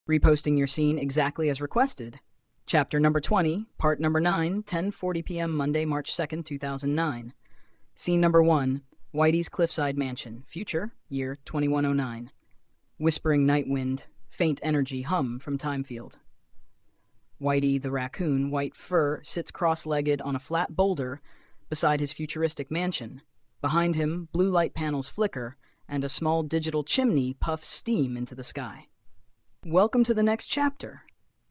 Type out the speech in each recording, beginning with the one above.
Reposting your scene exactly as requested. Chapter number 20, part number 9, 10:40 p.m. Monday, March 2nd, 2009. Scene number 1, Whitey's Cliffside Mansion, future, year 2109. Whispering night wind, faint energy hum from Timefield. Whitey the raccoon, white fur, sits cross-legged on a flat boulder beside his futuristic mansion. Behind him, blue light panels flicker, and a small digital chimney puffs steam into the sky. Welcome to the next chapter.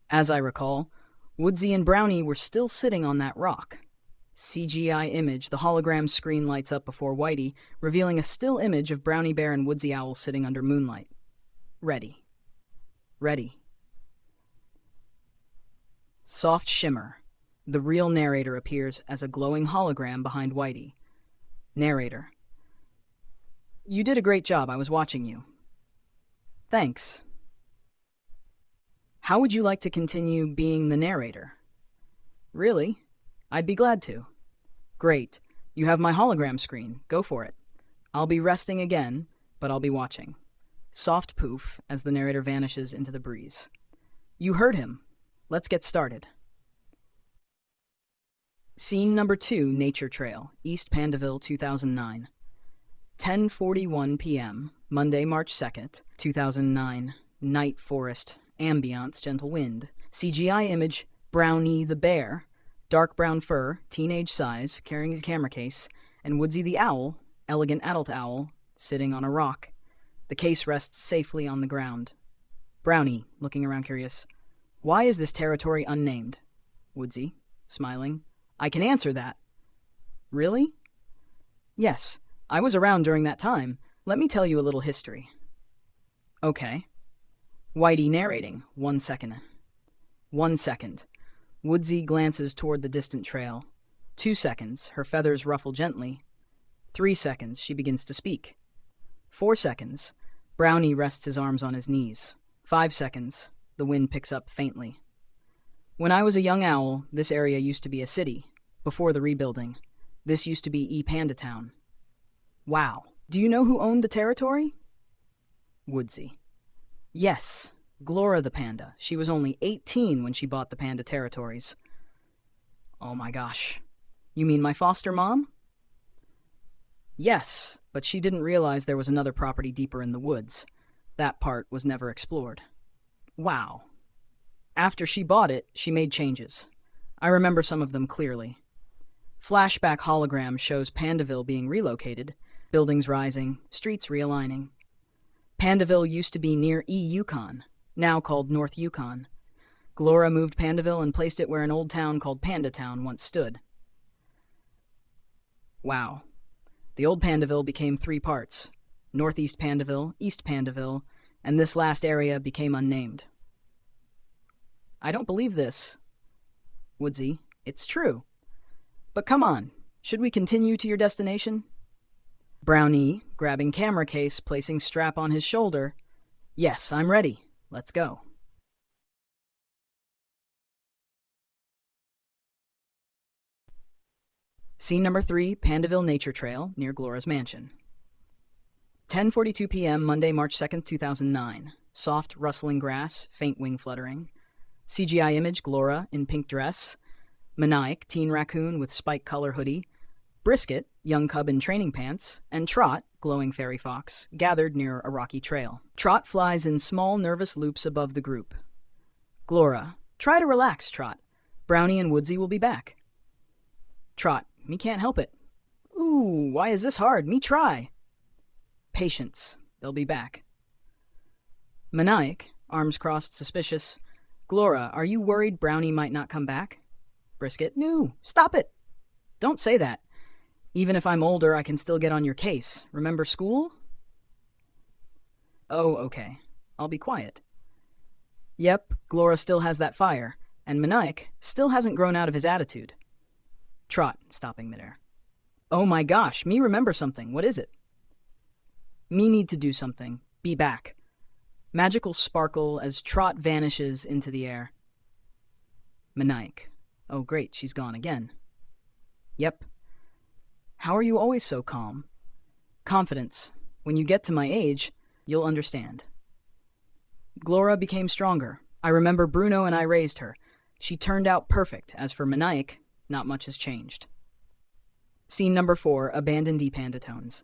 As I recall, Woodsy and Brownie were still sitting on that rock. CGI image, the hologram screen lights up before Whitey, revealing a still image of Brownie Bear and Woodsy Owl sitting under moonlight. Ready. Ready. Soft shimmer. The real narrator appears as a glowing hologram behind Whitey. Narrator. You did a great job, I was watching you. Thanks. How would you like to continue being the narrator? Really? I'd be glad to. Great. You have my hologram screen. Go for it. I'll be resting again, but I'll be watching. Soft poof as the narrator vanishes into the breeze. You heard him. Let's get started. Scene number 2, Nature Trail, East Pandaville, 2009. 10:41 p.m., Monday, March 2nd, 2009. Night forest. Ambiance, gentle wind. CGI image, Brownie the bear, dark brown fur, teenage size, carrying his camera case, and Woodsy the owl, elegant adult owl, sitting on a rock. The case rests safely on the ground. Brownie, looking around curious. Why is this territory unnamed? Woodsy, smiling. I can answer that. Really? Yes, I was around during that time. Let me tell you a little history. Okay. Whitey narrating. 1 second. 1 second. Woodsy glances toward the distant trail. 2 seconds. Her feathers ruffle gently. 3 seconds. She begins to speak. 4 seconds. Brownie rests his arms on his knees. 5 seconds. The wind picks up faintly. When I was a young owl, this area used to be a city. Before the rebuilding. This used to be Panda Town. Wow. Do you know who owned the territory? Woodsy. Yes, Glora the panda. She was only 18 when she bought the panda territories. Oh my gosh. You mean my foster mom? Yes, but she didn't realize there was another property deeper in the woods. That part was never explored. Wow. After she bought it, she made changes. I remember some of them clearly. Flashback hologram shows Pandaville being relocated, buildings rising, streets realigning. Pandaville used to be near Yukon, now called North Yukon. Glora moved Pandaville and placed it where an old town called Panda Town once stood. Wow. The old Pandaville became 3 parts. Northeast Pandaville, East Pandaville, and this last area became unnamed. I don't believe this. Woodsy, it's true. But come on, should we continue to your destination? Brownie, grabbing camera case, placing strap on his shoulder. Yes, I'm ready. Let's go. Scene number 3, Pandaville Nature Trail, near Glora's mansion. 10:42 p.m., Monday, March 2nd, 2009. Soft, rustling grass, faint wing fluttering. CGI image, Glora, in pink dress. Maniac, teen raccoon with spike color hoodie. Brisket, young cub in training pants, and Trot, glowing fairy fox, gathered near a rocky trail. Trot flies in small, nervous loops above the group. Glora, try to relax, Trot. Brownie and Woodsy will be back. Trot, me can't help it. Ooh, why is this hard? Me try. Patience, they'll be back. Maniac, arms crossed, suspicious. Glora, are you worried Brownie might not come back? Brisket, no, stop it. Don't say that. Even if I'm older, I can still get on your case. Remember school? Oh, okay. I'll be quiet. Yep, Glora still has that fire, and Maniac still hasn't grown out of his attitude. Trot, stopping midair. Oh my gosh, me remember something. What is it? Me need to do something. Be back. Magical sparkle as Trot vanishes into the air. Maniac. Oh great, she's gone again. Yep. How are you always so calm? Confidence. When you get to my age, you'll understand. Glora became stronger. I remember Bruno and I raised her. She turned out perfect. As for Maniac, not much has changed. Scene number 4, Abandoned Epandatones.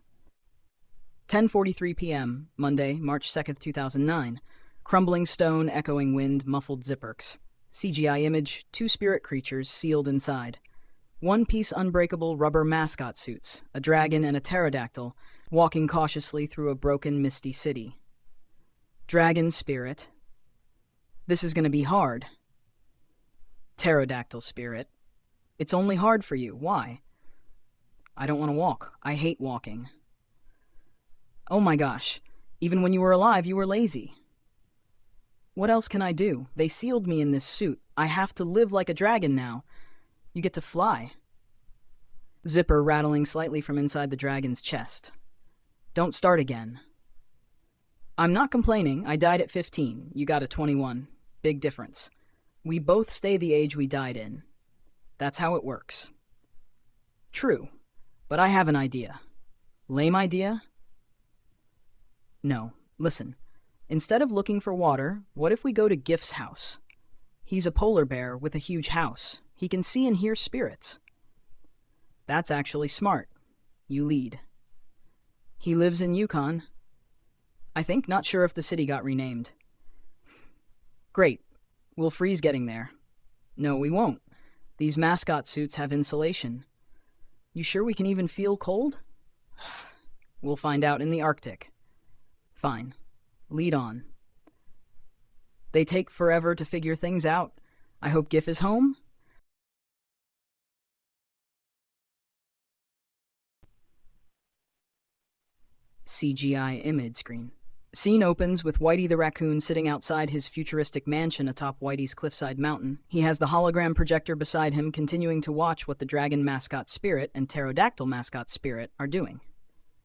10:43 p.m., Monday, March 2nd, 2009. Crumbling stone, echoing wind, muffled zipperks. CGI image, 2 spirit creatures sealed inside. One-piece unbreakable rubber mascot suits, a dragon and a pterodactyl, walking cautiously through a broken, misty city. Dragon spirit. This is going to be hard. Pterodactyl spirit. It's only hard for you. Why? I don't want to walk. I hate walking. Oh my gosh. Even when you were alive, you were lazy. What else can I do? They sealed me in this suit. I have to live like a dragon now. You get to fly. Zipper rattling slightly from inside the dragon's chest. Don't start again. I'm not complaining. I died at 15. You got a 21. Big difference. We both stay the age we died in. That's how it works. True. But I have an idea. Lame idea? No. Listen. Instead of looking for water, what if we go to Gift's house? He's a polar bear with a huge house. He can see and hear spirits. That's actually smart. You lead. He lives in Yukon. I think, not sure if the city got renamed. Great. We'll freeze getting there. No, we won't. These mascot suits have insulation. You sure we can even feel cold? We'll find out in the Arctic. Fine. Lead on. They take forever to figure things out. I hope Gif is home. CGI image screen. Scene opens with Whitey the raccoon sitting outside his futuristic mansion atop Whitey's cliffside mountain. He has the hologram projector beside him, continuing to watch what the dragon mascot spirit and pterodactyl mascot spirit are doing.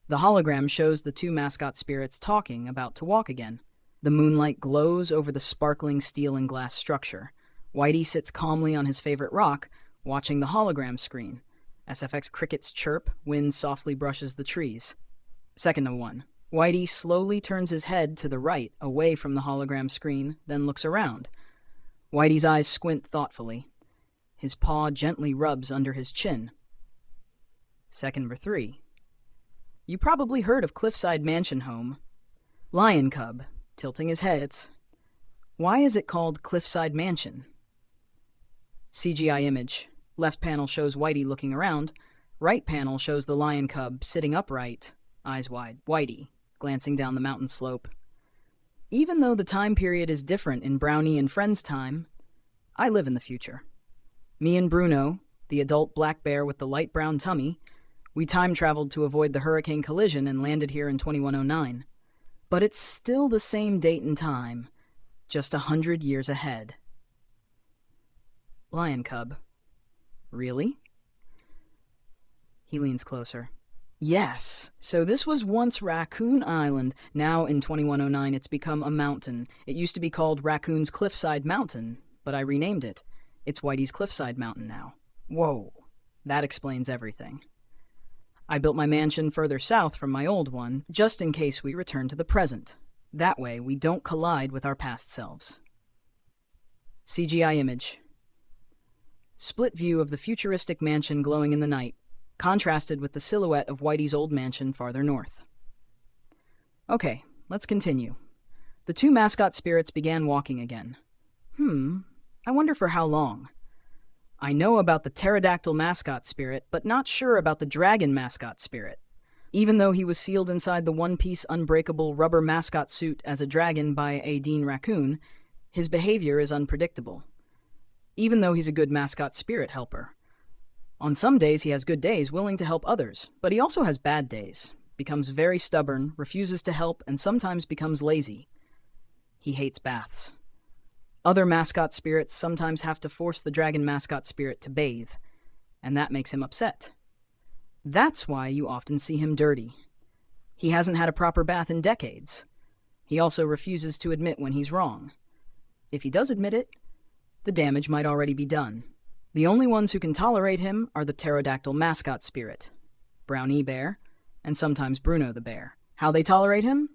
The hologram shows the 2 mascot spirits talking, about to walk again. The moonlight glows over the sparkling steel and glass structure. Whitey sits calmly on his favorite rock, watching the hologram screen. SFX crickets chirp, wind softly brushes the trees. Second of 1. Whitey slowly turns his head to the right, away from the hologram screen, then looks around. Whitey's eyes squint thoughtfully. His paw gently rubs under his chin. Second of 3. You probably heard of Cliffside Mansion Home. Lion Cub, tilting his head. Why is it called Cliffside Mansion? CGI image. Left panel shows Whitey looking around. Right panel shows the lion cub sitting upright, eyes wide. Whitey, glancing down the mountain slope. Even though the time period is different in Brownie and Friends' time, I live in the future. Me and Bruno, the adult black bear with the light brown tummy, we time-traveled to avoid the hurricane collision and landed here in 2109. But it's still the same date and time, just 100 years ahead. Lion cub. Really? He leans closer. Yes, so this was once Raccoon Island. Now in 2109 it's become a mountain. It used to be called Raccoon's Cliffside Mountain, but I renamed it. It's Whitey's Cliffside Mountain now. Whoa, that explains everything. I built my mansion further south from my old one, just in case we return to the present. That way we don't collide with our past selves. CGI image. Split view of the futuristic mansion glowing in the night, contrasted with the silhouette of Whitey's old mansion farther north. Okay, let's continue. The 2 mascot spirits began walking again. I wonder for how long. I know about the pterodactyl mascot spirit, but not sure about the dragon mascot spirit. Even though he was sealed inside the one-piece unbreakable rubber mascot suit as a dragon by a Dean Raccoon, his behavior is unpredictable. Even though he's a good mascot spirit helper. On some days he has good days, willing to help others, but he also has bad days, becomes very stubborn, refuses to help, and sometimes becomes lazy. He hates baths. Other mascot spirits sometimes have to force the dragon mascot spirit to bathe, and that makes him upset. That's why you often see him dirty. He hasn't had a proper bath in decades. He also refuses to admit when he's wrong. If he does admit it, the damage might already be done. The only ones who can tolerate him are the pterodactyl mascot spirit, Brownie Bear, and sometimes Bruno the Bear. How they tolerate him?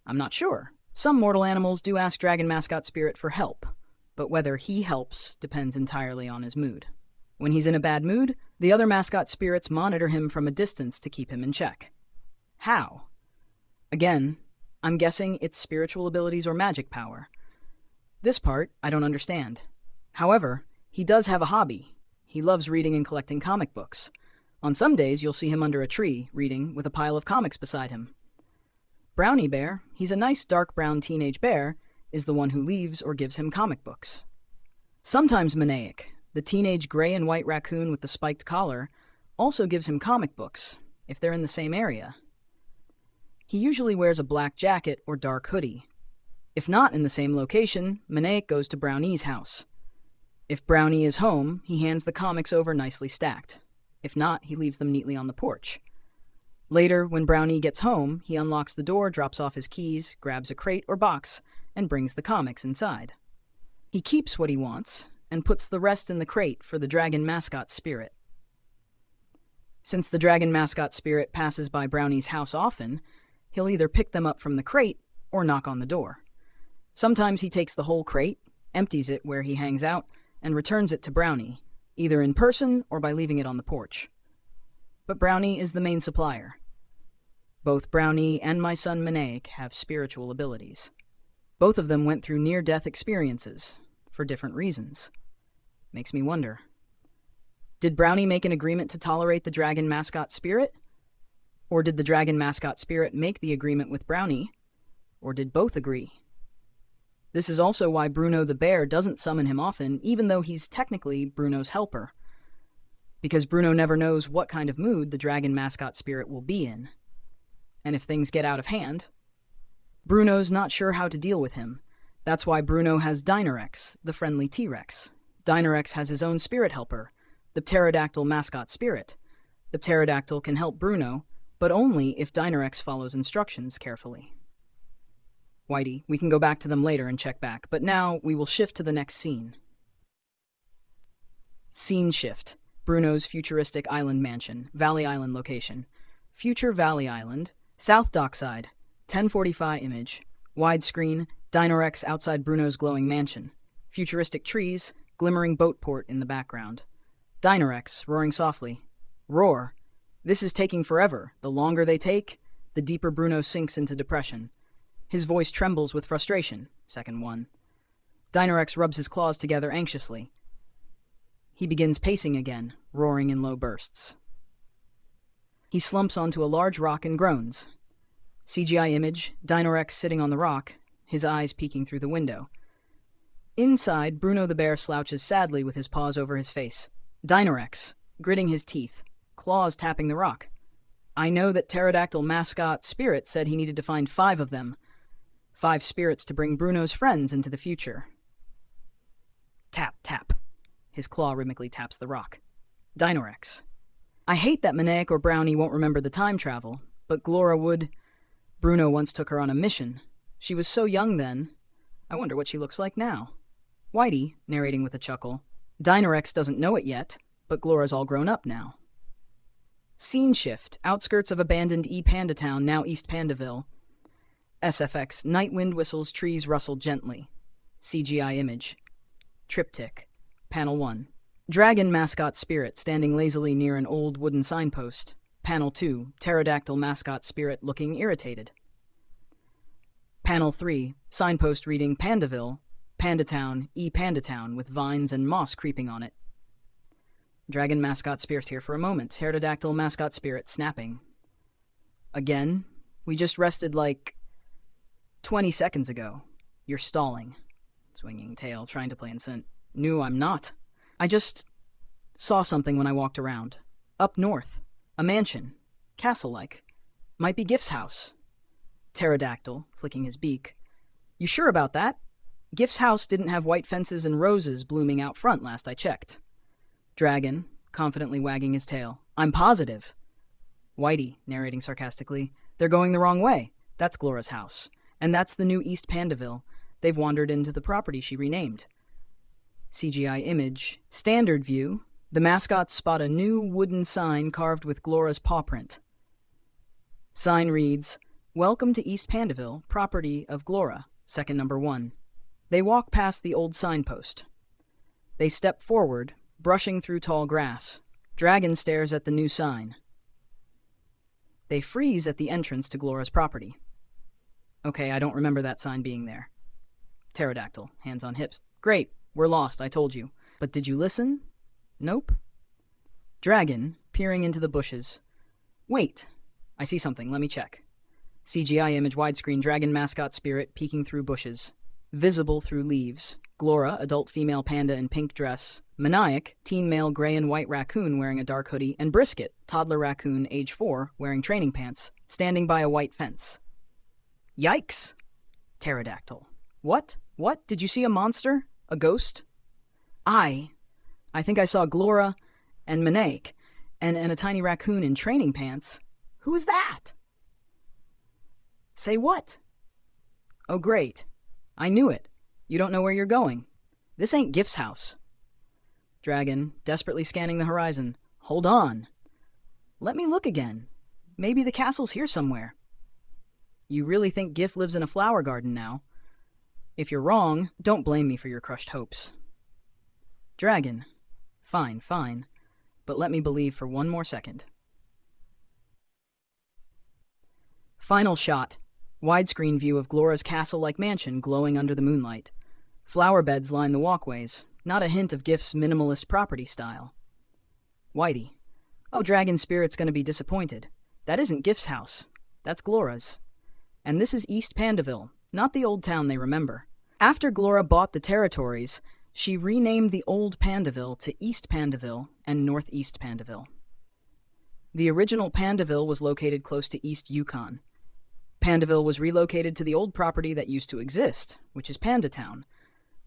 I'm not sure. Some mortal animals do ask Dragon Mascot Spirit for help, but whether he helps depends entirely on his mood. When he's in a bad mood, the other mascot spirits monitor him from a distance to keep him in check. How? Again, I'm guessing it's spiritual abilities or magic power. This part, I don't understand. However, he does have a hobby. He loves reading and collecting comic books. On some days, you'll see him under a tree, reading, with a pile of comics beside him. Brownie Bear, he's a nice dark brown teenage bear, is the one who leaves or gives him comic books. Sometimes Manaic, the teenage gray and white raccoon with the spiked collar, also gives him comic books, if they're in the same area. He usually wears a black jacket or dark hoodie. If not in the same location, Manaic goes to Brownie's house. If Brownie is home, he hands the comics over nicely stacked. If not, he leaves them neatly on the porch. Later, when Brownie gets home, he unlocks the door, drops off his keys, grabs a crate or box, and brings the comics inside. He keeps what he wants, and puts the rest in the crate for the Dragon Mascot Spirit. Since the Dragon Mascot Spirit passes by Brownie's house often, he'll either pick them up from the crate or knock on the door. Sometimes he takes the whole crate, empties it where he hangs out, and returns it to Brownie, either in person or by leaving it on the porch. But Brownie is the main supplier. Both Brownie and my son Manaic have spiritual abilities. Both of them went through near-death experiences, for different reasons. Makes me wonder. Did Brownie make an agreement to tolerate the Dragon Mascot Spirit? Or did the Dragon Mascot Spirit make the agreement with Brownie? Or did both agree? This is also why Bruno the bear doesn't summon him often, even though he's technically Bruno's helper. Because Bruno never knows what kind of mood the Dragon Mascot Spirit will be in. And if things get out of hand, Bruno's not sure how to deal with him. That's why Bruno has Dinorex, the friendly T-Rex. Dinorex has his own spirit helper, the Pterodactyl Mascot Spirit. The Pterodactyl can help Bruno, but only if Dinorex follows instructions carefully. Whitey, we can go back to them later and check back, but now we will shift to the next scene. Scene shift. Bruno's futuristic island mansion, Valley Island location. Future Valley Island, South Dockside, 1045 image, widescreen, Dinorex outside Bruno's glowing mansion. Futuristic trees, glimmering boat port in the background. Dinorex, roaring softly. Roar. This is taking forever. The longer they take, the deeper Bruno sinks into depression. His voice trembles with frustration. Second one. Dinorex rubs his claws together anxiously. He begins pacing again, roaring in low bursts. He slumps onto a large rock and groans. CGI image, Dinorex sitting on the rock, his eyes peeking through the window. Inside, Bruno the bear slouches sadly with his paws over his face. Dinorex, gritting his teeth, claws tapping the rock. I know that Pterodactyl Mascot Spirit said he needed to find 5 of them. 5 spirits to bring Bruno's friends into the future. Tap, tap. His claw rhythmically taps the rock. Dinorex. I hate that Manaic or Brownie won't remember the time travel, but Glora would. Bruno once took her on a mission. She was so young then. I wonder what she looks like now. Whitey, narrating with a chuckle. Dinorex doesn't know it yet, but Glora's all grown up now. Scene shift. Outskirts of abandoned Panda Town, now East Pandaville. SFX. Night wind whistles, trees rustle gently. CGI image. Triptych. Panel 1. Dragon Mascot Spirit standing lazily near an old wooden signpost. Panel 2. Pterodactyl Mascot Spirit looking irritated. Panel 3. Signpost reading Pandaville, Pandatown, Pandatown with vines and moss creeping on it. Dragon Mascot Spirit here for a moment. Pterodactyl Mascot Spirit snapping. Again, we just rested like 20 seconds ago. You're stalling. Swinging tail, trying to play incent. No, I'm not. I just saw something when I walked around. Up north. A mansion. Castle-like. Might be Gift's house. Pterodactyl, flicking his beak. You sure about that? Gift's house didn't have white fences and roses blooming out front last I checked. Dragon, confidently wagging his tail. I'm positive. Whitey, narrating sarcastically. They're going the wrong way. That's Glora's house. And that's the new East Pandaville. They've wandered into the property she renamed. CGI image. Standard view. The mascots spot a new wooden sign carved with Glora's paw print. Sign reads, Welcome to East Pandaville, property of Glora, second number 1. They walk past the old signpost. They step forward, brushing through tall grass. Dragon stares at the new sign. They freeze at the entrance to Glora's property. Okay, I don't remember that sign being there. Pterodactyl, hands on hips. Great, we're lost, I told you. But did you listen? Nope. Dragon, peering into the bushes. Wait, I see something, let me check. CGI image widescreen dragon mascot spirit peeking through bushes. Visible through leaves. Glora, adult female panda in pink dress. Maniac, teen male gray and white raccoon wearing a dark hoodie. And Brisket, toddler raccoon, age 4, wearing training pants, standing by a white fence. Yikes! Pterodactyl. What? What? Did you see a monster? A ghost? I think I saw Glora and Maniac and a tiny raccoon in training pants. Who is that? Say what? Oh, great. I knew it. You don't know where you're going. This ain't Gif's house. Dragon, desperately scanning the horizon. Hold on. Let me look again. Maybe the castle's here somewhere. You really think Gif lives in a flower garden now? If you're wrong, don't blame me for your crushed hopes. Dragon. Fine, fine. But let me believe for one more second. Final shot. Widescreen view of Glora's castle-like mansion glowing under the moonlight. Flower beds line the walkways, not a hint of Gif's minimalist property style. Whitey. Oh, Dragon Spirit's gonna be disappointed. That isn't Gif's house. That's Glora's. And this is East Pandaville, not the old town they remember. After Glora bought the territories, she renamed the old Pandaville to East Pandaville and Northeast Pandaville. The original Pandaville was located close to East Yukon. Pandaville was relocated to the old property that used to exist, which is Panda Town.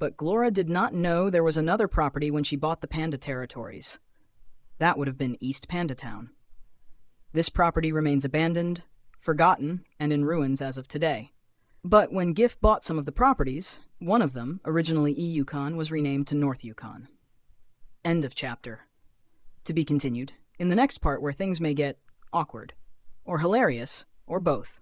But Glora did not know there was another property when she bought the Panda territories. That would have been East Panda Town. This property remains abandoned, forgotten, and in ruins as of today. But when Gif bought some of the properties, one of them, originally E-Yukon, was renamed to North Yukon. End of chapter. To be continued in the next part, where things may get awkward, or hilarious, or both.